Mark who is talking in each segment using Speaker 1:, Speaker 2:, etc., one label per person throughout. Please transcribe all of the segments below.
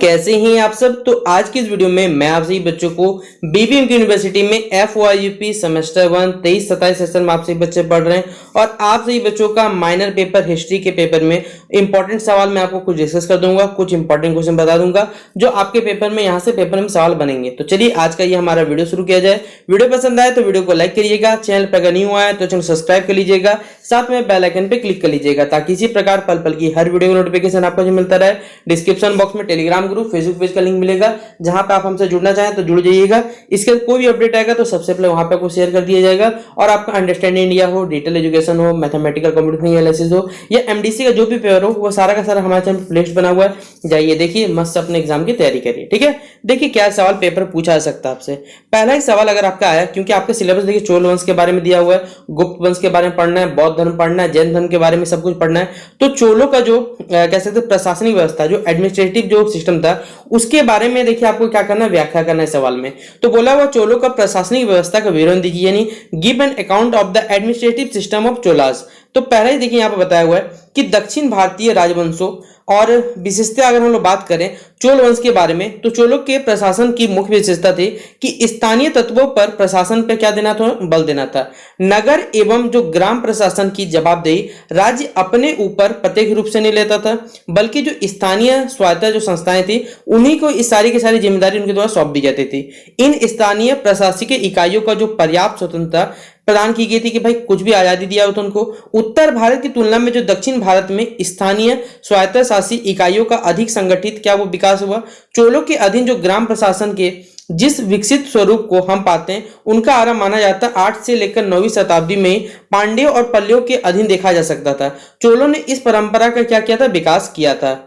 Speaker 1: कैसे हैं आप सब। तो आज की इस वीडियो में मैं आप सभी बच्चों को बीबीएम की यूनिवर्सिटी में FYUP सेमेस्टर 1 23-27 सेशन में आप सभी बच्चे पढ़ रहे हैं और आप सभी बच्चों का माइनर पेपर हिस्ट्री के पेपर में इंपॉर्टेंट सवाल मैं आपको कुछ डिस्कस कर दूंगा, कुछ इंपॉर्टेंट क्वेश्चन बता दूंगा जो आपके पेपर में यहाँ से पेपर में सवाल बनेंगे। तो चलिए आज का ये हमारा वीडियो शुरू किया जाए। वीडियो पसंद आए तो वीडियो को लाइक करिएगा, चैनल पर अगर न्यू आया तो चैनल सब्सक्राइब कर लीजिएगा, साथ में बेल आइकन पे क्लिक कर लीजिएगा ताकि इसी प्रकार पल पल की हर वीडियो नोटिफिकेशन आपको मिलता रहे। डिस्क्रिप्शन बॉक्स में टेलीग्राम ग्रुप, फेसबुक पेज का लिंक मिलेगा, जहां पे आप हमसे जुड़ना चाहें तो जुड़ जाइएगा। इसके कोई भी अपडेट आएगा तो सबसे पहले वहां पे आपको शेयर कर दिया जाएगा। और आपका अंडरस्टैंडिंग इंडिया हो, डिजिटल एजुकेशन हो, मैथमेटिकल कंप्यूटिंग एनालिसिस हो या एमडीसी का जो भी पेपर हो, वो सारा का सारा हमारे चैनल पर प्लेलिस्ट बना हुआ है। जाइए देखिए, मस्त अपने एग्जाम की तैयारी करिए। ठीक है, देखिए क्या सवाल पेपर पूछा जा सकता है आपसे। पहला ही सवाल अगर आपका आया, क्योंकि आपका सिलेबस देखिए चोल वंश के बारे में दिया हुआ है, गुप्त वंश के बारे में पढ़ना है, बौद्ध धर्म पढ़ना है, जैन धर्म के बारे में सब कुछ पढ़ना है। तो चोलों का जो कह सकते हैं प्रशासनिक व्यवस्था, जो एडमिनिस्ट्रेटिव जो सिस्टम था, उसके बारे में देखिए आपको क्या करना है, व्याख्या करना है सवाल में। तो बोला हुआ चोलों का प्रशासनिक व्यवस्था का विवरण दीजिए, यानी give an account of the administrative system of Cholas. तो पहले ही देखिए यहाँ पर बताया हुआ है कि दक्षिण भारतीय राजवंशों और विशेषता अगर हम लोग बात करें चोल वंश के बारे में, तो चोलों के प्रशासन की मुख्य विशेषता थी कि स्थानीय तत्वों पर प्रशासन पे क्या देना था, बल देना था। नगर एवं जो ग्राम प्रशासन की जवाबदेही राज्य अपने ऊपर प्रत्यक्ष रूप से नहीं लेता था, बल्कि जो स्थानीय स्वायत्त जो संस्थाएं थी उन्हीं को इस सारी की सारी जिम्मेदारी उनके द्वारा सौंप दी जाती थी। इन स्थानीय प्रशासकीय इकाइयों का जो पर्याप्त स्वतंत्रता प्रदान की गई थी कि भाई कुछ भी आजादी दिया हो तो उनको। उत्तर भारत की तुलना में जो दक्षिण भारत में स्थानीय स्वायत्त शासी इकाइयों का अधिक संगठित क्या वो विकास हुआ। चोलों के अधीन जो ग्राम प्रशासन के जिस विकसित स्वरूप को हम पाते हैं, उनका आरंभ माना जाता है 8 से लेकर 9वीं शताब्दी में पांड्यों और पल्लवों के अधीन देखा जा सकता था। चोलों ने इस परंपरा का क्या किया था, विकास किया था।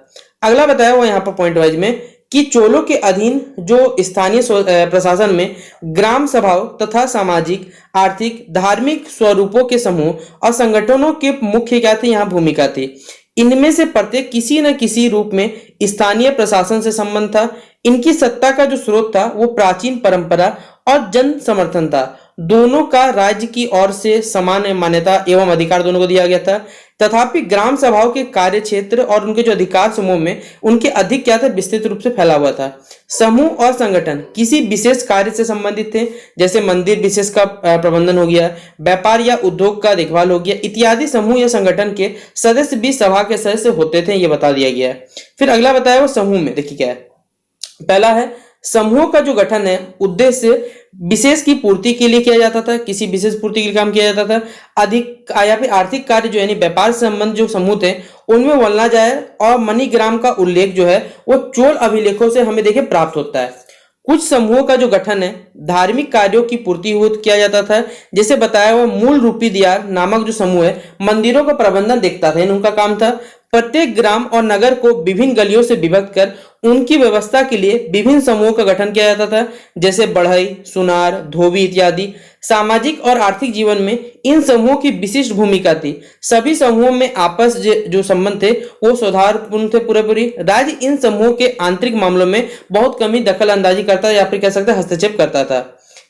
Speaker 1: अगला बताया हुआ यहाँ पर पॉइंट वाइज में कि चोलों के अधीन जो स्थानीय प्रशासन में ग्राम सभाओं तथा सामाजिक, आर्थिक, धार्मिक स्वरूपों के समूह और संगठनों के मुख्य क्या थे, यहाँ भूमिका थी। इनमें से प्रत्येक किसी न किसी रूप में स्थानीय प्रशासन से संबंध था। इनकी सत्ता का जो स्रोत था वो प्राचीन परंपरा और जन समर्थन था। दोनों का राज्य की ओर से समान मान्यता एवं अधिकार दोनों को दिया गया था। तथापि ग्राम सभाओं के कार्य क्षेत्र और उनके जो अधिकार समूह में उनके अधिक क्या था, विस्तृत रूप से फैला हुआ था। समूह और संगठन किसी विशेष कार्य से संबंधित थे, जैसे मंदिर विशेष का प्रबंधन हो गया, व्यापार या उद्योग का देखभाल हो गया इत्यादि। समूह या संगठन के सदस्य भी सभा के सदस्य होते थे, ये बता दिया गया है। फिर अगला बताया वो समूह में देखिए क्या है। पहला है समूह का जो गठन है उद्देश्य विशेष की पूर्ति के लिए किया जाता था, किसी विशेष पूर्ति के लिए काम किया जाता था। अधिक या फिर आर्थिक कार्य जो यानी व्यापार से संबंध जो समूह थे उनमें वलना जाए। और मणिग्राम का उल्लेख जो है वो चोल अभिलेखों से हमें देखिए प्राप्त होता है। कुछ समूहों का जो गठन है धार्मिक कार्यों की पूर्ति हेतु किया जाता था, जैसे बताया हुआ मूल रूपी दियार नामक जो समूह है मंदिरों का प्रबंधन देखता था, उनका काम था। प्रत्येक ग्राम और नगर को विभिन्न गलियों से विभक्त कर उनकी व्यवस्था के लिए विभिन्न समूहों का गठन किया जाता था, जैसे बढ़ई, सुनार, धोबी इत्यादि। सामाजिक और आर्थिक जीवन में इन समूहों की विशिष्ट भूमिका थी। सभी समूहों में आपस जो संबंध थे वो सौहार्दपूर्ण थे पूरे। राज्य इन समूहों के आंतरिक मामलों में बहुत कम ही दखल अंदाजी करता या फिर कह सकते हस्तक्षेप करता था।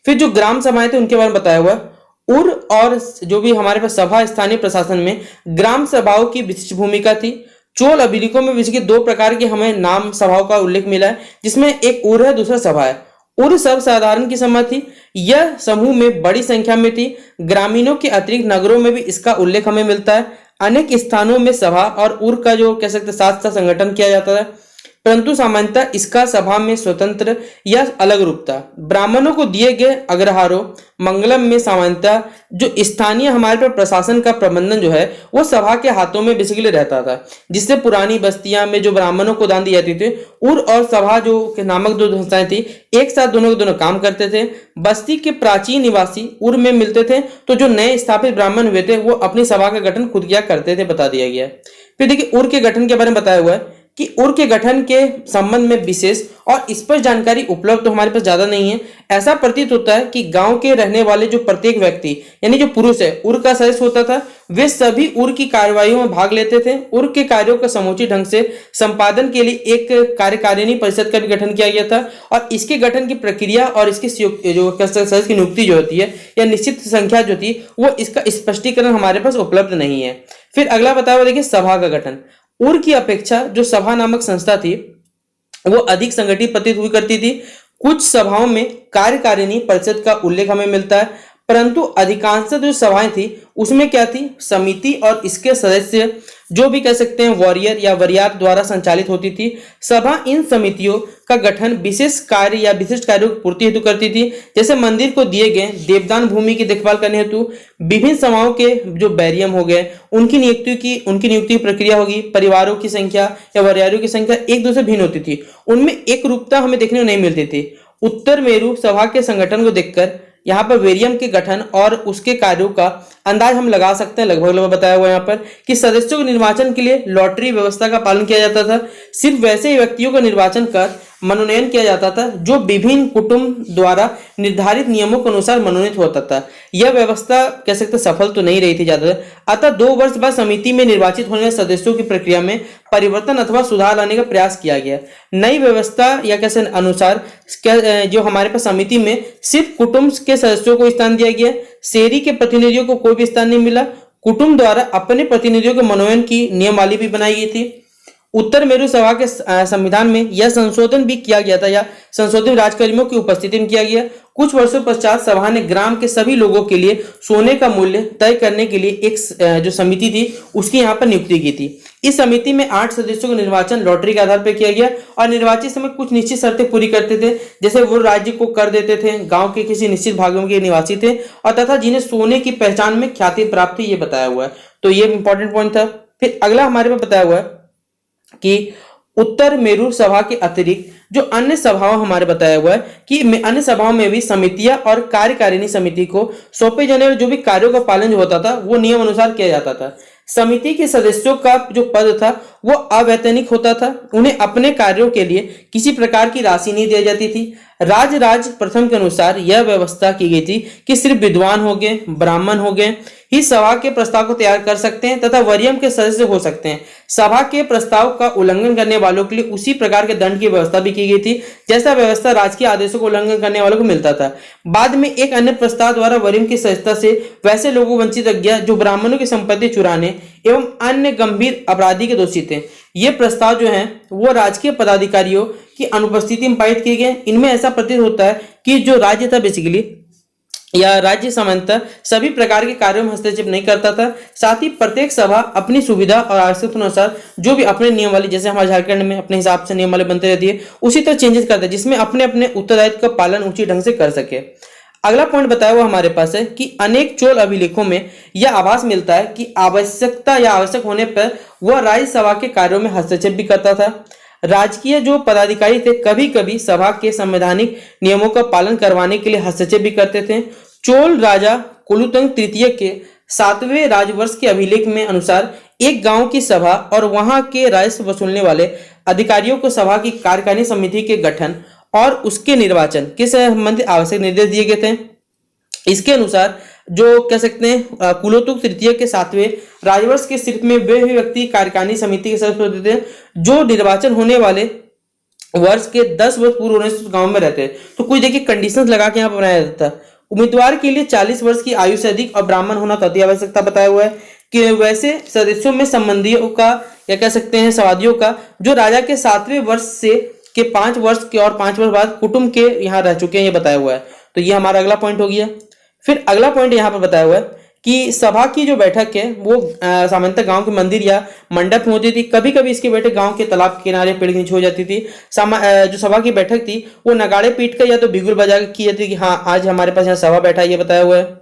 Speaker 1: फिर जो ग्राम सभाएं थे उनके बारे में बताया हुआ उर और जो भी हमारे पास सभा स्थानीय प्रशासन में ग्राम सभाओं की विशिष्ट भूमिका थी। चोल अभिलेखों में विशेष 2 प्रकार के हमें नाम सभाओं का उल्लेख मिला है, जिसमें एक उर है, दूसरा सभा है। उर सर्वसाधारण की सभा थी, यह समूह में बड़ी संख्या में थी। ग्रामीणों के अतिरिक्त नगरों में भी इसका उल्लेख हमें मिलता है। अनेक स्थानों में सभा और उर का जो कह सकते साथ साथ संगठन किया जाता है, परंतु सामान्यतः इसका सभा में स्वतंत्र या अलग रूप था। ब्राह्मणों को दिए गए अग्रहारों मंगलम में सामान्यतः जो स्थानीय हमारे पर प्रशासन का प्रबंधन जो है वो सभा के हाथों में बेसिकली रहता था, जिससे पुरानी बस्तियां में जो ब्राह्मणों को दान दी जाती थी, उर और सभा जो के नामक 2 संस्थाएं थी, एक साथ दोनों के दोनों काम करते थे। बस्ती के प्राचीन निवासी उर में मिलते थे, तो जो नए स्थापित ब्राह्मण हुए थे वो अपनी सभा का गठन खुद किया करते थे, बता दिया गया। फिर देखिए उर के गठन के बारे में बताया हुआ है कि उर के गठन के संबंध में विशेष और स्पष्ट जानकारी उपलब्ध तो हमारे पास ज्यादा नहीं है। ऐसा प्रतीत होता है कि गांव के रहने वाले जो प्रत्येक व्यक्ति यानी जो पुरुष है उर का सदस्य होता था, वे सभी उर की कार्यवाहियों में भाग लेते थे। उर के कार्यों का समुचित ढंग से संपादन के लिए एक कार्यकारिणी परिषद का भी गठन किया गया था, और इसके गठन की प्रक्रिया और इसकी जो सदस्य की नियुक्ति जो होती है या निश्चित संख्या जो थी वो इसका स्पष्टीकरण हमारे पास उपलब्ध नहीं है। फिर अगला बताया देखिए सभा का गठन। उर की अपेक्षा जो सभा नामक संस्था थी वो अधिक संगठित प्रतीत हुई करती थी। कुछ सभाओं में कार्यकारिणी परिषद का उल्लेख हमें मिलता है, परंतु अधिकांश जो सभाएं थी उसमें क्या थी, समिति और इसके सदस्य जो भी कह सकते हैं वॉरियर या वरियार द्वारा संचालित होती थी। सभा इन समितियों का गठन विशेष कार्य या विशिष्ट कार्यों की पूर्ति हेतु करती थी, जैसे मंदिर को दिए गए देवदान भूमि की देखभाल करने हेतु। विभिन्न सभाओं के जो बैरियम हो गए उनकी नियुक्ति की प्रक्रिया होगी। परिवारों की संख्या या वरियारों की संख्या एक दूसरे भिन्न होती थी, उनमें एक रूपता हमें देखने को नहीं मिलती थी। उत्तर मेरु सभा के संगठन को देखकर यहाँ पर वेरियम के गठन और उसके कार्यों का अंदाज हम लगा सकते हैं। लगभग बताया हुआ यहाँ पर कि सदस्यों के निर्वाचन के लिए लॉटरी व्यवस्था का पालन किया जाता था। सिर्फ वैसे ही व्यक्तियों का निर्वाचन कर मनोनयन किया जाता था जो विभिन्न कुटुंब द्वारा निर्धारित नियमों के अनुसार मनोनीत होता था। यह व्यवस्था कह सकते सफल तो नहीं रही थी ज्यादातर। अतः 2 वर्ष बाद समिति में निर्वाचित होने वाले सदस्यों की प्रक्रिया में परिवर्तन अथवा सुधार लाने का प्रयास किया गया। नई व्यवस्था या कैसे अनुसार जो हमारे पास समिति में सिर्फ कुटुंब के सदस्यों को स्थान दिया गया, शेरी के प्रतिनिधियों को कोई भी स्थान नहीं मिला। कुटुंब द्वारा अपने प्रतिनिधियों के मनोनयन की नियमावली भी बनाई गई थी। उत्तर मेरु सभा के संविधान में यह संशोधन भी किया गया था या संशोधित राजकर्मियों की उपस्थिति में किया गया। कुछ वर्षों पश्चात सभा ने ग्राम के सभी लोगों के लिए सोने का मूल्य तय करने के लिए एक जो समिति थी उसकी यहाँ पर नियुक्ति की थी। इस समिति में 8 सदस्यों का निर्वाचन लॉटरी के आधार पर किया गया और निर्वाचित समय कुछ निश्चित शर्तें पूरी करते थे, जैसे वो राज्य को कर देते थे, गांव के किसी निश्चित भागों के निवासी थे और तथा जिन्हें सोने की पहचान में ख्याति प्राप्त थी, ये बताया हुआ है। तो ये इंपॉर्टेंट पॉइंट था। फिर अगला हमारे पास बताया हुआ है कि उत्तर मेरु सभा के अतिरिक्त जो अन्य सभाओं हमारे बताया हुआ है कि अन्य सभाओं में भी समितियां और कार्यकारिणी समिति को सौंपे जाने वाले जो भी कार्यों का पालन जो होता था वो नियम अनुसार किया जाता था। समिति के सदस्यों का जो पद था वो अवैतनिक होता था। उन्हें अपने कार्यों के लिए किसी प्रकार की राशि नहीं दी जाती थी। राज प्रथम के अनुसार यह व्यवस्था की गई थी कि सिर्फ विद्वान हो गए, ब्राह्मण हो गए ही सभा के प्रस्ताव को तैयार कर सकते हैं तथा वरियम के सदस्य हो सकते हैं। सभा के प्रस्ताव का उल्लंघन करने वालों के लिए उसी प्रकार के दंड की व्यवस्था भी की गई थी जैसा व्यवस्था राजकीय आदेशों को उल्लंघन करने वालों को मिलता था। बाद में एक अन्य प्रस्ताव द्वारा वरियम की सदस्यता से वैसे लोगों को वंचित रख गया जो ब्राह्मणों की संपत्ति चुराने एवं अन्य गंभीर अपराधी के दोषी थे। ये प्रस्ताव जो है वो राजकीय पदाधिकारियों की अनुपस्थिति में पारित किए गए। इनमें ऐसा प्रतीत होता है कि जो राज्य था बेसिकली या राज्य सामान्यतः सभी प्रकार के कार्यों में हस्तक्षेप नहीं करता था। साथ ही प्रत्येक सभा अपनी सुविधा और आवश्यकता अनुसार जो भी अपने नियम वाली, जैसे हमारे झारखंड में अपने हिसाब से नियम वाले बनते रहती है, उसी तरह चेंजेस करता है जिसमें अपने अपने उत्तरदायित्व का पालन उचित ढंग से कर सके। अगला पॉइंट बताया हुआ हमारे पास है कि अनेक चोल अभिलेखों में यह आभास मिलता है कि आवश्यक होने पर वह राज्यसभा के कार्यों में हस्तक्षेप भी करता था। राजकीय जो पदाधिकारी थे कभी कभी सभा के संवैधानिक नियमों का पालन करवाने के लिए हस्तक्षेप भी करते थे। चोल राजा कुलोत्तुंग तृतीय के 7वें राजवर्ष के अभिलेख में अनुसार एक गांव की सभा और वहां के राजस्व वसूलने वाले अधिकारियों को सभा की कार्यकारिणी समिति के गठन और उसके निर्वाचन के संबंधित आवश्यक निर्देश दिए गए थे। इसके अनुसार जो कह सकते हैं कुलोत्तुंग तृतीय के 7वें राजवर्ष के सिर्फ में वे व्यक्ति कार्यकारिणी समिति के सदस्य होते थे जो निर्वाचन होने वाले वर्ष के 10 वर्ष पूर्व होने से गांव में रहते। तो कुछ देखिए कंडीशंस लगा के यहाँ पर बनाया जाता था। उम्मीदवार के लिए 40 वर्ष की आयु से अधिक और ब्राह्मण होना अति आवश्यकता बताया हुआ है कि वैसे सदस्यों में संबंधियों का या कह सकते हैं सवादियों का जो राजा के 7वें वर्ष से के 5 वर्ष के और 5 वर्ष बाद कुटुंब के यहाँ रह चुके हैं, ये बताया हुआ है। तो ये हमारा अगला पॉइंट हो गया। फिर अगला पॉइंट यहाँ पर बताया हुआ है कि सभा की जो बैठक है वो सामान्यतः गांव के मंदिर या मंडप में होती थी। कभी कभी इसकी बैठक गांव के तालाब के किनारे पेड़ के नीचे हो जाती थी। जो सभा की बैठक थी वो नगाड़े पीट कर या तो बिगुल बजा की जाती थी कि हाँ आज हमारे पास यहाँ सभा बैठा है, ये बताया हुआ है।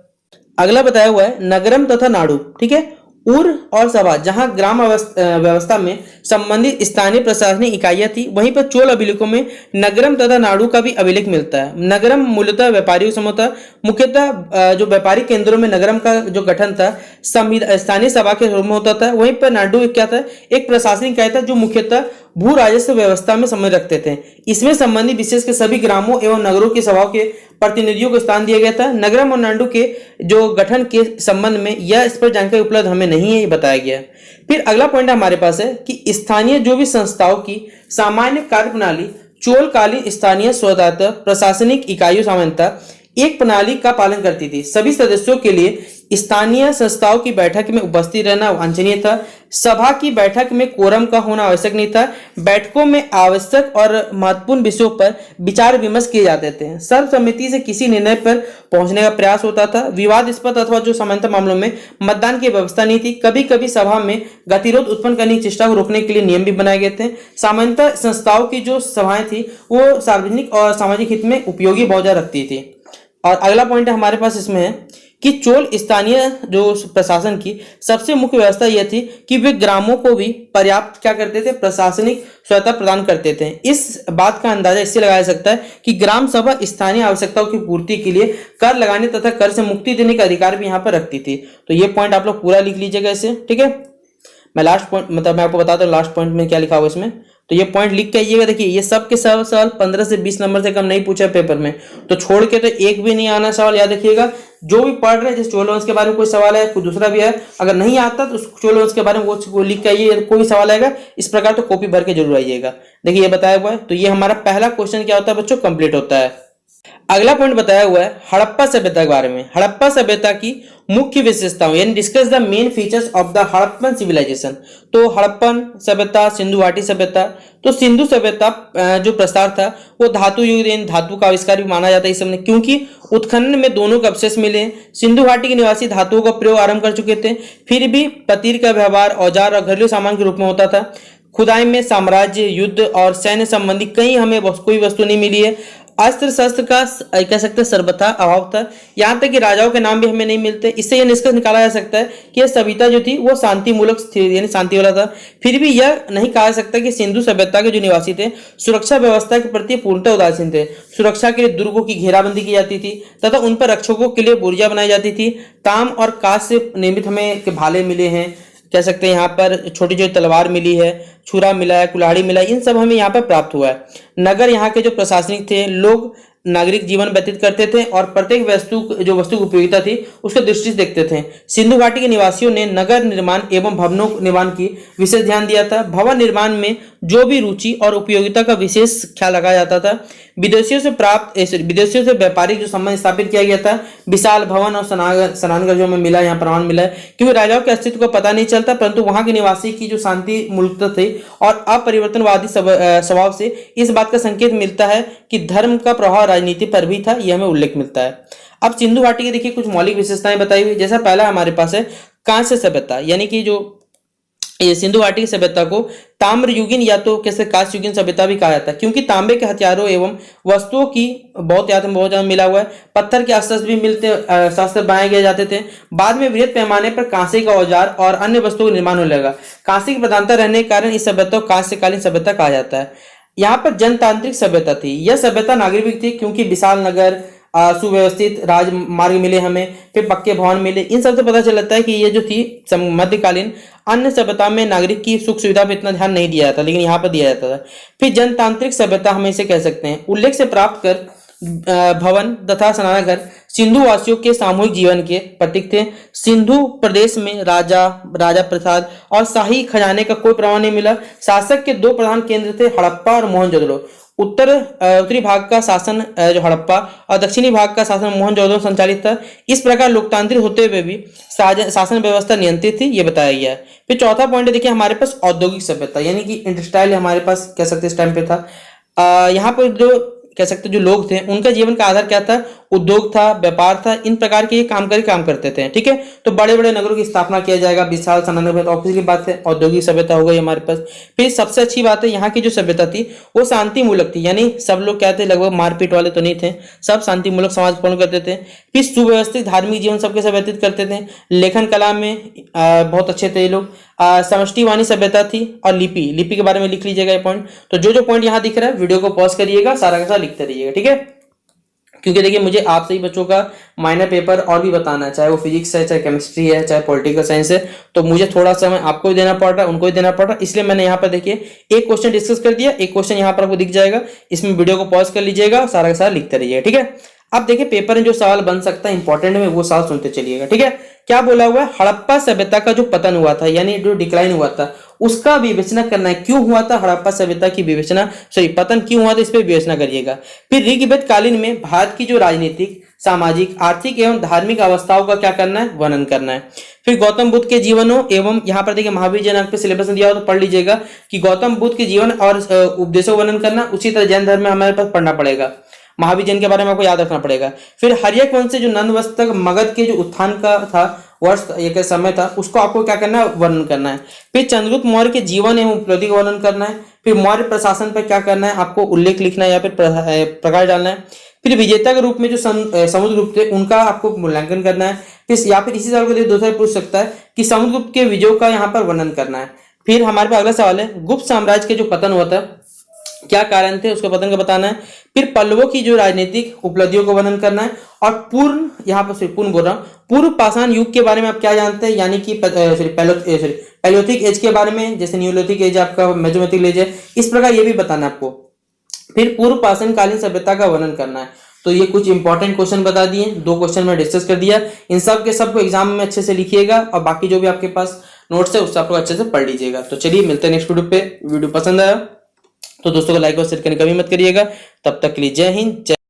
Speaker 1: अगला बताया हुआ है नगरम तथा नाडु, ठीक है। उर और सभा जहां ग्राम व्यवस्था में संबंधित स्थानीय प्रशासनिक इकाइयां थी, वहीं पर चोल अभिलेखों में नगरम तथा नाडु का भी अभिलेख मिलता है। नगरम मूलतः व्यापारियों समूह था। मुख्यतः जो व्यापारिक केंद्रों में नगरम का जो गठन था स्थानीय सभा के रूप में होता था। वहीं पर नाडु क्या था, एक प्रशासनिक इकाई था जो मुख्यतः भू राजस्व व्यवस्था में संबंध रखते थे। इसमें संबंधित विशेष के सभी ग्रामों एवं नगरों की सभाओं के प्रतिनिधियों को स्थान दिया गया था। नगरम और नाडु के जो गठन के संबंध में यह इस पर जानकारी उपलब्ध हमें नहीं है, ये बताया गया है। फिर अगला पॉइंट हमारे पास है कि स्थानीय जो भी संस्थाओं की सामान्य कार्य प्रणाली चोल कालीन स्थानीय स्वतंत्र प्रशासनिक इकाइयों सामान्यतः एक प्रणाली का पालन करती थी। सभी सदस्यों के लिए स्थानीय संस्थाओं की बैठक में उपस्थित रहना वांछनीय था। सभा की बैठक में कोरम का होना आवश्यक नहीं था। बैठकों में आवश्यक और महत्वपूर्ण विषयों पर विचार विमर्श किए जाते थे। सर्वसम्मति से किसी निर्णय पर पहुंचने का प्रयास होता था। विवादास्पद अथवा जो सामान्य मामलों में मतदान की व्यवस्था नहीं थी। कभी कभी सभा में गतिरोध उत्पन्न करने की चेष्टा को रोकने के लिए नियम भी बनाए गए थे। सामान्यतः संस्थाओं की जो सभाएं थी वो सार्वजनिक और सामाजिक हित में उपयोगी बहुत ज्यादा रखती थी। और अगला पॉइंट हमारे पास इसमें है कि चोल स्थानीय जो प्रशासन की सबसे मुख्य व्यवस्था यह थी कि वे ग्रामों को भी पर्याप्त क्या करते थे, प्रशासनिक स्वतंत्रता प्रदान करते थे। इस बात का अंदाजा इससे लगाया जा सकता है कि ग्राम सभा स्थानीय आवश्यकताओं की पूर्ति के लिए कर लगाने तथा कर से मुक्ति देने का अधिकार भी यहाँ पर रखती थी। तो ये पॉइंट आप लोग पूरा लिख लीजिएगा इसे, ठीक है। मैं लास्ट पॉइंट मतलब मैं आपको बताता हूँ लास्ट पॉइंट में क्या लिखा हुआ इसमें। तो ये पॉइंट लिख के आइएगा। देखिए ये सब के सब सवाल 15 से 20 नंबर से कम नहीं पूछा पेपर में, तो छोड़ के तो एक भी नहीं आना सवाल, याद रखिएगा। जो भी पढ़ रहे हैं, जैसे चोल वंश के बारे में कोई सवाल है, कोई दूसरा भी है, अगर नहीं आता तो चोल वंश के बारे में वो लिख के आइए। कोई सवाल आएगा इस प्रकार तो कॉपी भर के जरूर आइएगा। देखिए ये बताया हुआ है। तो ये हमारा पहला क्वेश्चन क्या होता है बच्चों, कंप्लीट होता है। अगला पॉइंट बताया हुआ है हड़प्पा सभ्यता के बारे में। हड़प्पा सभ्यता की मुख्य विशेषताओं यानी discuss the main features of the Harappan civilization. तो हड़प्पन सभ्यता, सिंधु घाटी सभ्यता। तो सिंधु सभ्यता जो प्रस्ताव था वो धातु युग यानी धातु का आविष्कार भी माना जाता है इस समय, क्योंकि उत्खनन में दोनों के अवशेष मिले। सिंधु घाटी के निवासी धातुओं का प्रयोग आरंभ कर चुके थे, फिर भी पतीर का व्यवहार औजार और घरेलू सामान के रूप में होता था। खुदाई में साम्राज्य, युद्ध और सैन्य संबंधी कहीं हमें कोई वस्तु नहीं मिली है। अस्त्र शस्त्र का कह सकते हैं सर्वथा अभाव था, यहाँ तक कि राजाओं के नाम भी हमें नहीं मिलते। इससे यह निष्कर्ष निकाला जा सकता है कि यह सभ्यता जो थी वो शांति मूलक यानी शांति वाला था। फिर भी यह नहीं कहा जा सकता कि सिंधु सभ्यता के जो निवासी थे सुरक्षा व्यवस्था के प्रति पूर्णतः उदासीन थे। सुरक्षा के लिए दुर्गों की घेराबंदी की जाती थी तथा उन पर रक्षकों के लिए बुर्जा बनाई जाती थी। ताम और कांच से निर्मित हमें भाले मिले हैं, कह सकते हैं यहाँ पर छोटी छोटी तलवार मिली है, छुरा मिला है, कुल्हाड़ी मिला है, इन सब हमें यहाँ पर प्राप्त हुआ है। नगर यहाँ के जो प्रशासनिक थे, लोग नागरिक जीवन व्यतीत करते थे और प्रत्येक वस्तु की उपयोगिता थी उसके दृष्टि से देखते थे। सिंधु घाटी के निवासियों ने नगर निर्माण एवं भवनों निर्माण की विशेष ध्यान दिया था। भवन निर्माण में जो भी रुचि और उपयोगिता का विशेष ख्याल रखा जाता था। विदेशियों से व्यापारिक जो संबंध स्थापित किया गया था। विशाल भवन और स्नानघर जो हमें मिला, यहाँ प्रमाण मिला है, क्योंकि राजाओं के अस्तित्व का पता नहीं चलता, परंतु वहां के निवासी की जो शांति मूलकता थी और अपरिवर्तनवादी स्वभाव से इस बात का संकेत मिलता है कि धर्म का प्रभाव राजनीति पर भी था, यह हमें उल्लेख मिलता है। अब सिंधु घाटी की देखिए कुछ मौलिक विशेषताएं बताई हुई। जैसा पहला हमारे पास है कांस्य सभ्यता, यानी कि जो ये सिंधु घाटी की सभ्यता को ताम्रयुगीन या तो कैसे कांस्ययुगीन सभ्यता भी कहा जाता है, क्योंकि तांबे के हथियारों एवं वस्तुओं की बहुत ज्यादा मिला हुआ है। पत्थर के अस्त्र भी शस्त्र बनाए गए जाते थे। बाद में वृहद पैमाने पर कांसे का औजार और अन्य वस्तुओं का निर्माण होने लगा। कांसे की प्रधानता रहने के कारण इस सभ्यता को कांस्यकालीन सभ्यता कहा जाता है। यहाँ पर जनतांत्रिक सभ्यता थी। यह सभ्यता नागरिक थी, क्योंकि विशाल नगर, सुव्यवस्थित राजमार्ग मिले हमें, फिर पक्के भवन मिले। इन सब से पता चलता है कि ये जो थी मध्यकालीन अन्य सभ्यता में नागरिक की सुख सुविधा पर इतना ध्यान नहीं दिया जाता, लेकिन यहाँ पर दिया जाता था। फिर जनतांत्रिक सभ्यता हम इसे कह सकते हैं। उल्लेख से प्राप्त कर भवन तथा स्नानघर सिंधु वासियों के सामूहिक जीवन के प्रतीक थे। सिंधु प्रदेश में राजा प्रसाद और शाही खजाने का कोई प्रमाण नहीं मिला। शासक के दो प्रधान केंद्र थे, हड़प्पा और मोहनजोदड़ो। उत्तरी भाग का शासन जो हड़प्पा और दक्षिणी भाग का शासन मोहनजोदड़ो संचालित था। इस प्रकार लोकतांत्रिक होते हुए भी शासन व्यवस्था नियंत्रित थी, ये बताया गया है। फिर चौथा पॉइंट देखिए हमारे पास औद्योगिक सभ्यता, यानी कि इंडस्ट्रियल हमारे पास कह सकते इस टाइम पे था। यहाँ पर जो कह सकते जो लोग थे उनका जीवन का आधार क्या था, उद्योग था, व्यापार था, इन प्रकार के काम करते थे। ठीक है, तो बड़े बड़े नगरों की स्थापना किया जाएगा, विशाल स्नानघर, ऑफिस की बात है, औद्योगिक सभ्यता हो गई हमारे पास। फिर सबसे अच्छी बात है यहाँ की जो सभ्यता थी वो शांति मूलक थी, यानी सब लोग क्या थे, लगभग मारपीट वाले तो नहीं थे, सब शांति मूलक समाज पालन करते थे। फिर सुव्यवस्थित धार्मिक जीवन सबके साथ व्यतीत करते थे। लेखन कला में बहुत अच्छे थे ये लोग। समष्टिवाणी सभ्यता थी और लिपि के बारे में लिख लीजिएगा ये पॉइंट। तो जो पॉइंट यहाँ दिख रहा है वीडियो को पॉज करिएगा, सारा का सारा लिखते रहिएगा, ठीक है। क्योंकि देखिए मुझे आप सही बच्चों का माइनर पेपर और भी बताना है, चाहे वो फिजिक्स है, चाहे केमिस्ट्री है, चाहे पॉलिटिकल साइंस है, तो मुझे थोड़ा समय आपको भी देना पड़ रहा है, उनको भी देना पड़ रहा है। इसलिए मैंने यहाँ पर देखिए एक क्वेश्चन डिस्कस कर दिया, एक क्वेश्चन यहाँ पर आपको दिख जाएगा, इसमें वीडियो को पॉज कर लीजिएगा, सारा का सारा लिखते रहिएगा, ठीक है। अब देखिए पेपर में जो सवाल बन सकता है इंपॉर्टेंट में, वो सवाल सुनते चलिएगा, ठीक है। क्या बोला हुआ है, हड़प्पा सभ्यता का जो पतन हुआ था, यानी जो डिक्लाइन हुआ था, उसका विवेचना करना है, क्यों हुआ था हड़प्पा सभ्यता की विवेचना, पतन क्यों हुआ था, इस पर विवेचना करिएगा। फिर ऋग्वेद कालीन में भारत की जो राजनीतिक सामाजिक, आर्थिक एवं धार्मिक अवस्थाओं का क्या करना है, वर्णन करना है। फिर गौतम बुद्ध के जीवनों एवं यहाँ पर देखिए महावीर जैन आपके सिलेबस में दिया हो तो पढ़ लीजिएगा कि गौतम बुद्ध के जीवन और उपदेशों का वर्णन करना। उसी तरह जैन धर्म में हमारे पास पढ़ना पड़ेगा, महावीर जैन के बारे में आपको याद रखना पड़ेगा। फिर हर्यक वंश से जो नंद वंश तक मगध के जो उत्थान का था वर्ष एक समय था, उसको आपको क्या करना है, वर्णन करना है। फिर चंद्रगुप्त मौर्य के जीवन एवं उपलब्धि का वर्णन करना है। फिर मौर्य प्रशासन पर क्या करना है, आपको उल्लेख लिखना है या फिर प्रकाश डालना है। फिर विजेता के रूप में जो समुद्रगुप्त थे उनका आपको मूल्यांकन करना है। फिर या फिर इसी सवाल को दूसरा पूछ सकता है कि समुद्रगुप्त के विजयों का यहाँ पर वर्णन करना है। फिर हमारे पास अगला सवाल है, गुप्त साम्राज्य के जो पतन हुआ था क्या कारण थे, उसके पतन का बताना है। फिर पल्लवों की जो राजनीतिक उपलब्धियों को वर्णन करना है। और पूर्ण, यहाँ पर पूर्ण बोल रहा हूँ, पूर्व पाषाण युग के बारे में आप क्या जानते हैं, यानी कि पैलियोथिक एज के बारे में, जैसे न्यूलिथिक एज आपका मेसोलिथिक एज है, इस प्रकार ये भी बताना है आपको। फिर पूर्व पाषाण कालीन सभ्यता का वर्णन करना है। तो ये कुछ इंपॉर्टेंट क्वेश्चन बता दिए, 2 क्वेश्चन में डिस्कस कर दिया। इन सब के सबको एग्जाम में अच्छे से लिखिएगा और बाकी जो भी आपके पास नोट्स है उससे आप लोग अच्छे से पढ़ लीजिएगा। तो चलिए मिलते हैं नेक्स्ट वीडियो पे। वीडियो पसंद आया तो दोस्तों को लाइक और शेयर करने कभी मत करिएगा। तब तक के लिए जय हिंद, जय